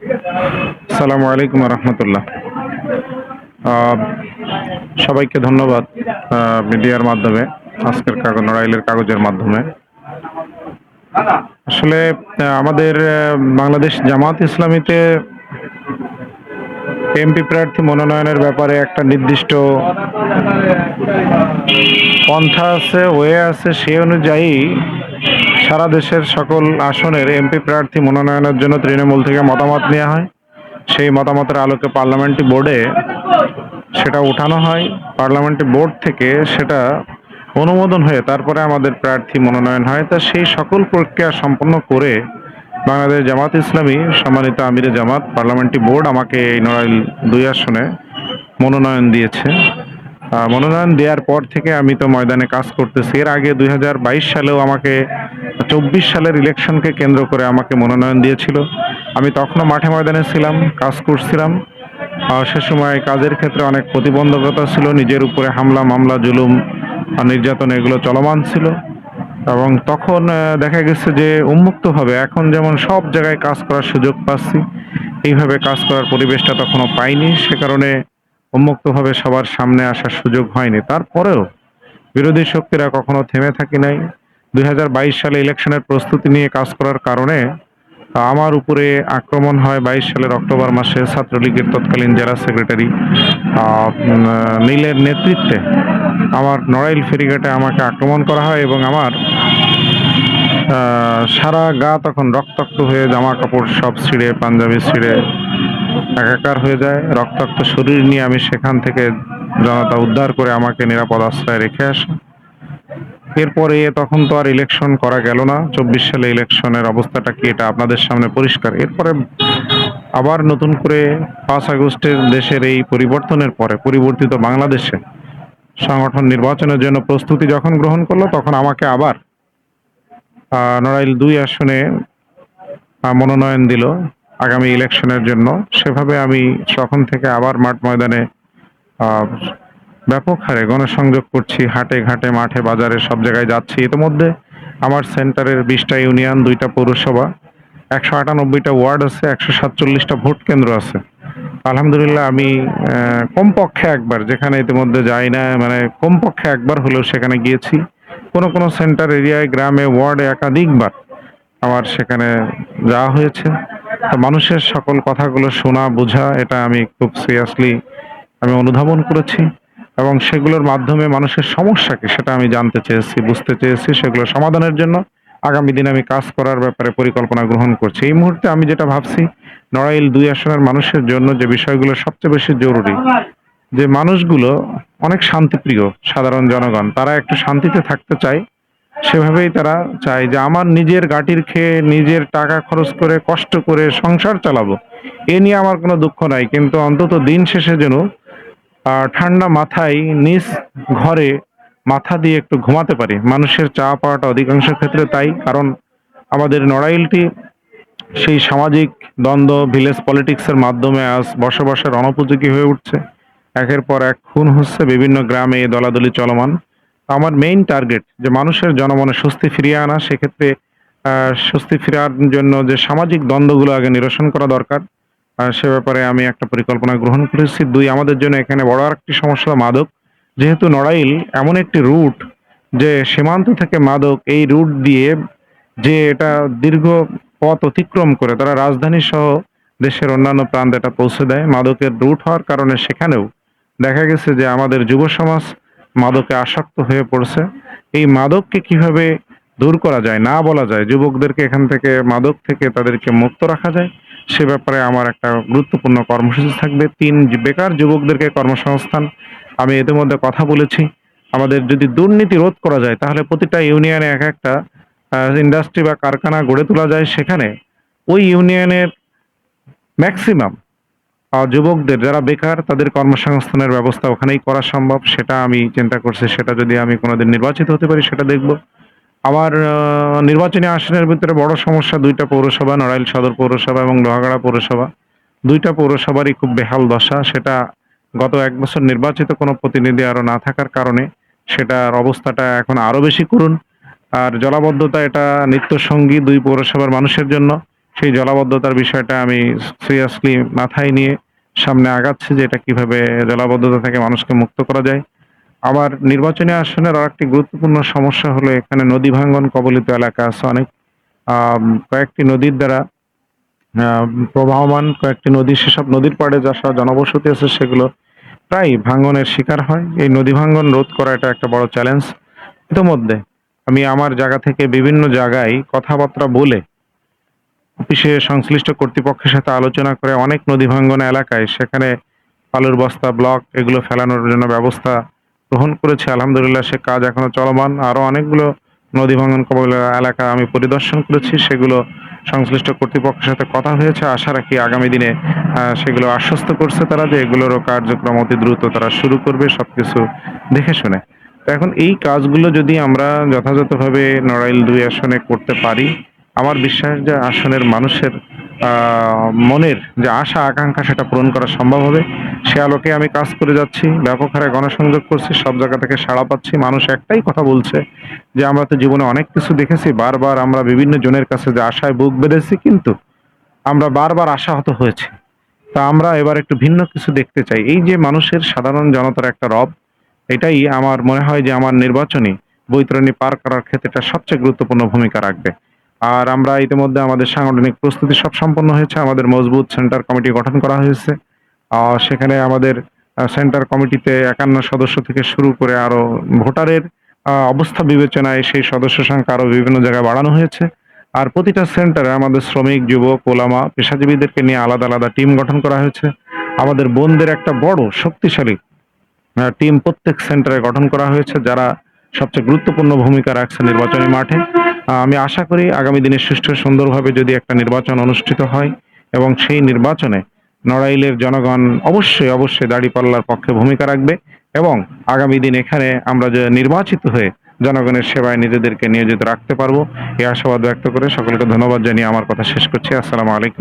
আসসালামু আলাইকুম রহমতুল্লাহ। সবাইকে ধন্যবাদ মিডিয়ার মাধ্যমে, আজকের নড়াইলের কাগজের মাধ্যমে। আসলে আমাদের বাংলাদেশ জামাত ইসলামীতে এমপি প্রার্থী মনোনয়নের ব্যাপারে একটা নির্দিষ্ট পন্থা আছে, ওয়ে আছে। সেই অনুযায়ী সারা দেশের সকল আসনের এমপি প্রার্থী মনোনয়নের জন্য তৃণমূল থেকে মতামত নেওয়া হয়। সেই মতামতের আলোকে পার্লামেন্টারি বোর্ডে সেটা উঠানো হয়। পার্লামেন্টারি বোর্ড থেকে সেটা অনুমোদন হয়ে তারপরে আমাদের প্রার্থী মনোনয়ন হয়। তা সেই সকল প্রক্রিয়া সম্পন্ন করে বাংলাদেশ জামাত ইসলামী সম্মানিত আমিরে জামাত পার্লামেন্টারি বোর্ড আমাকে এই নড়াইল 2 আসনে মনোনয়ন দিয়েছে। মনোনয়ন দেওয়ার পর থেকে আমি তো ময়দানে কাজ করতেছি। এর আগে 2022 সালেও আমাকে 24 সালের ইলেকশনকে কেন্দ্র করে আমাকে মনোনয়ন দিয়েছিল। আমি তখনও মাঠে ময়দানে ছিলাম, কাজ করছিলাম। সে সময় কাজের ক্ষেত্রে অনেক প্রতিবন্ধকতা ছিল, নিজের উপরে হামলা মামলা জুলুম নির্যাতন এগুলো চলমান ছিল। এবং তখন দেখা গেছে যে উন্মুক্তভাবে এখন যেমন সব জায়গায় কাজ করার সুযোগ পাচ্ছি, এইভাবে কাজ করার পরিবেশটা তখনও পাইনি। সে কারণে উন্মুক্তভাবে সবার সামনে আসার সুযোগ হয়নি। তারপরেও বিরোধী শক্তিরা কখনো থেমে থাকি নাই। 2022 সালে ইলেকশনের প্রস্তুতি নিয়ে কাজ করার কারণে আমার উপরে আক্রমণ হয় 22 সালের অক্টোবর মাসে ছাত্রলীগের তৎকালীন জেলা সেক্রেটারি নীলের নেতৃত্বে আমার নড়াইল ফেরিঘাটে আমাকে আক্রমণ করা হয় এবং আমার সারা গা তখন রক্তাক্ত হয়ে জামা কাপড় সব ছিঁড়ে, পাঞ্জাবি ছিঁড়ে একাকার হয়ে যায়। রক্তাক্ত শরীর নিয়ে আমি সেখান থেকে জনতা উদ্ধার করে আমাকে নিরাপদ আশ্রয়ে রেখে আসে। এরপরে তখন তো আর ইলেকশন করা গেল না। 24 সালে ইলেকশনের অবস্থাটা কি এটা আপনাদের সামনে পরিষ্কার। এরপরে আবার নতুন করে 5 আগস্টের দেশের এই পরিবর্তনের পরে পরিবর্তিত বাংলাদেশে সংগঠন নির্বাচনের জন্য প্রস্তুতি যখন গ্রহণ করলো, তখন আমাকে আবার নড়াইল 2 আসনে মনোনয়ন দিল আগামী ইলেকশনের জন্য। সেভাবে আমি তখন থেকে আবার মাঠ ময়দানে ব্যাপক হারে গণসংযোগ করছি, হাটে ঘাটে মাঠে বাজারে সব জায়গায় যাচ্ছি। ইতিমধ্যে আমার সেন্টারের 20টা ইউনিয়ন, 2টা পৌরসভা, 198টা ওয়ার্ড আছে, 147টা ভোট কেন্দ্র আছে। আলহামদুলিল্লাহ আমি কমপক্ষে একবার, যেখানে ইতিমধ্যে যাই না, মানে কমপক্ষে একবার হলেও সেখানে গিয়েছি। কোনো কোনো সেন্টার এরিয়ায়, গ্রামে, ওয়ার্ডে একাধিকবার আমার সেখানে যাওয়া হয়েছে। তো মানুষের সকল কথাগুলো শোনা বোঝা, এটা আমি খুব সিরিয়াসলি আমি অনুধাবন করেছি এবং সেগুলোর মাধ্যমে মানুষের সমস্যা কি সেটা আমি জানতে চেয়েছি, বুঝতে চেয়েছি। সেগুলো সমাধানের জন্য আগামী দিনে আমি কাজ করার ব্যাপারে পরিকল্পনা গ্রহণ করছি। এই মুহূর্তে আমি যেটা ভাবছি, নড়াইল 2 আসনের মানুষের জন্য যে বিষয়গুলো সবচেয়ে বেশি জরুরি, যে মানুষগুলো অনেক শান্তিপ্রিয়, সাধারণ জনগণ তারা একটু শান্তিতে থাকতে চায়। সেভাবেই তারা চায় যে আমার নিজের গাটির খেয়ে নিজের টাকা খরচ করে কষ্ট করে সংসার চালাবো, এ নিয়ে আমার কোনো দুঃখ নাই। কিন্তু অন্তত দিন শেষে যেন ঠান্ডা মাথায় নিজ ঘরে মাথা দিয়ে একটু ঘুমাতে পারি। মানুষের চাওয়া পাওয়াটা অধিকাংশ ক্ষেত্রে তাই। কারণ আমাদের নড়াইলটি সেই সামাজিক দ্বন্দ্ব, ভিলেজ পলিটিক্সের মাধ্যমে আজ বসবাসের অনুপযোগী হয়ে উঠছে। একের পর এক খুন হচ্ছে, বিভিন্ন গ্রামে দলাদলি চলমান। আমার মেইন টার্গেট যে মানুষের জনমনে স্বস্তি ফিরিয়ে আনা। সেক্ষেত্রে স্বস্তি ফেরার জন্য যে সামাজিক দ্বন্দ্বগুলো আগে নিরসন করা দরকার, সে ব্যাপারে আমি একটা পরিকল্পনা গ্রহণ করেছি। 2, আমাদের জন্য এখানে বড় আরেকটি সমস্যা মাদক। যেহেতু নড়াইল এমন একটি রুট যে সীমান্ত থেকে মাদক এই রুট দিয়ে, যে এটা দীর্ঘ পথ অতিক্রম করে তারা রাজধানী সহ দেশের অন্যান্য প্রান্তে এটা পৌঁছে দেয়। মাদকের রুট হওয়ার কারণে সেখানেও দেখা গেছে যে আমাদের যুব সমাজ মাদকে আসক্ত হয়ে পড়ছে। এই মাদককে কিভাবে দূর করা যায়, না বলা যায়, যুবকদেরকে এখান থেকে মাদক থেকে তাদেরকে মুক্ত রাখা যায়, সে ব্যাপারে আমার একটা গুরুত্বপূর্ণ কর্মসূচি থাকবে। 3 বেকার যুবকদেরকে কর্মসংস্থান আমি ইতিমধ্যে কথা বলেছি। আমাদের যদি দুর্নীতি রোধ করা যায় তাহলে প্রতিটা ইউনিয়নে এক একটা ইন্ডাস্ট্রি বা কারখানা গড়ে তোলা যায়। সেখানে ওই ইউনিয়নের ম্যাক্সিমাম যুবকদের যারা বেকার তাদের কর্মসংস্থানের ব্যবস্থা ওখানেই করা সম্ভব। সেটা আমি চিন্তা করছি। সেটা যদি আমি কোনোদিন নির্বাচিত হতে পারি সেটা দেখব। আমার নির্বাচনী আসনের ভিতরে বড় সমস্যা 2টা পৌরসভা, নড়াইল সদর পৌরসভা এবং লোহাগাড়া পৌরসভা। 2টা পৌরসভারই খুব বেহাল দশা। সেটা গত 1 বছর নির্বাচিত কোনো প্রতিনিধি আরো না থাকার কারণে সেটার অবস্থাটা এখন আরো বেশি করুণ। আর জলাবদ্ধতা এটা নিত্যসঙ্গী 2 পৌরসভার মানুষের জন্য। সেই জলাবদ্ধতার বিষয়টা আমি সিরিয়াসলি মাথায় নিয়ে সামনে আগাচ্ছি যে এটা কিভাবে জলাবদ্ধতা থেকে মানুষকে মুক্ত করা যায়। আবার নির্বাচনী আসনের আরেকটি গুরুত্বপূর্ণ সমস্যা হলো এখানে নদী ভাঙ্গন কবলিত এলাকা আছে অনেক। কয়েকটি নদীর দ্বারা প্রবাহমান কয়েকটি নদী, সেসব নদীর পাড়ে যেসব জনবসতি আছে সেগুলো প্রায়ই ভাঙ্গনের শিকার হয়। এই নদী ভাঙ্গন রোধ করা এটা একটা বড় চ্যালেঞ্জ। ইতোমধ্যে আমি আমার জায়গা থেকে বিভিন্ন জায়গায় কথাবার্তা বলে অফিসে সংশ্লিষ্ট কর্তৃপক্ষের সাথে আলোচনা করে অনেক নদী ভাঙ্গন এলাকায় সেখানে বালুর বস্তা, ব্লক এগুলো ফেলানোর জন্য ব্যবস্থা গ্রহণ করেছি। আলহামদুলিল্লাহ সে কাজ এখনো চলমান। আরো অনেকগুলো নদী ভাঙ্গন কবলিত এলাকা আমি পরিদর্শন করেছি। সেগুলো সংশ্লিষ্ট কর্তৃপক্ষের সাথে কথা হয়েছে। আশা রাখি আগামী দিনে সেগুলো আশ্বস্ত করছে তারা যে এগুলোরও কার্যক্রম অতি দ্রুত তারা শুরু করবে সবকিছু দেখে শুনে। তো এখন এই কাজগুলো যদি আমরা যথাযথভাবে নড়াইল ২ আসনে করতে পারি, আমার বিশ্বাস যে আসনের মানুষের মনের যে আশা আকাঙ্ক্ষা সেটা পূরণ করা সম্ভব হবে। সে আলোকে আমি কাজ করে যাচ্ছি। ব্যাপক হারে গণসংযোগ করছি। সব জায়গা থেকে সাড়া পাচ্ছি। মানুষ একটাই কথা বলছে যে, "আমরা তো জীবনে অনেক কিছু দেখেছি। বারবার আমরা বিভিন্ন জনের কাছে যে আশায় বুক বেঁধেছি কিন্তু আমরা বারবার আশাহত হয়েছি। তা আমরা এবার একটু ভিন্ন কিছু দেখতে চাই।" এই যে মানুষের সাধারণ জনতার একটা রব, এটাই আমার মনে হয় যে আমার নির্বাচনী বৈতরণী পার করার ক্ষেত্রে এটা সবচেয়ে গুরুত্বপূর্ণ ভূমিকা রাখবে। আর আমরা ইতিমধ্যে আমাদের সাংগঠনিক প্রস্তুতি সব সম্পন্ন হয়েছে। আমাদের মজবুত সেন্টার কমিটি গঠন করা হয়েছে। সেখানে আমাদের সেন্টার কমিটিতে ৫১ সদস্য থেকে শুরু করে আরো ভোটারের অবস্থা বিবেচনায় সেই সদস্য সংখ্যা আরো বিভিন্ন জায়গায় বাড়ানো হয়েছে। আর প্রতিটা সেন্টারে আমাদের শ্রমিক, যুবক, ওলামা, পেশাজীবীদেরকে নিয়ে আলাদা, আলাদা টিম গঠন করা হয়েছে। আমাদের বোনদের একটা বড় শক্তিশালী টিম প্রত্যেক সেন্টারে গঠন করা হয়েছে যারা সবচেয়ে গুরুত্বপূর্ণ ভূমিকা রাখছে নির্বাচনী মাঠে। আমি আশা করি আগামী দিনে সুষ্ঠু সুন্দরভাবে যদি একটা নির্বাচন অনুষ্ঠিত হয় এবং সেই নির্বাচনে নড়াইলের জনগণ অবশ্যই, অবশ্যই দাঁড়িপাল্লার পক্ষে ভূমিকা রাখবে এবং আগামী দিন এখানে আমরা যে নির্বাচিত হয়ে জনগণের সেবায় নিজেদেরকে নিয়োজিত রাখতে পারবো এই আশাবাদ ব্যক্ত করে সকলকে ধন্যবাদ জানিয়ে আমার কথা শেষ করছি। আসসালামু আলাইকুম।